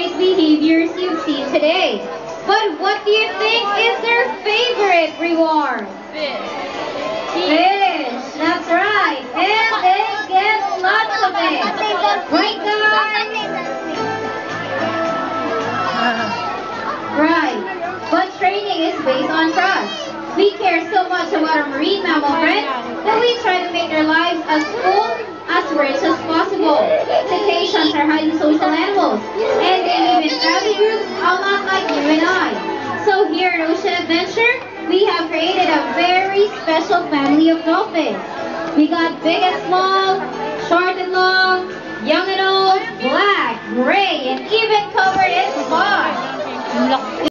great behaviors you've seen today. But what do you think is their favorite reward? Fish, that's right. And they get lots of it. Right, guys? Right. But training is based on trust. We care so much about our marine mammal friends that we try to make their lives as full, as rich as possible. Cetaceans are highly social animals, and they live in family groups a lot like you and I. So here at Ocean Adventure, we have created a very special family of dolphins. We got big and small, short and long, young and old, black, gray, and even covered in spots.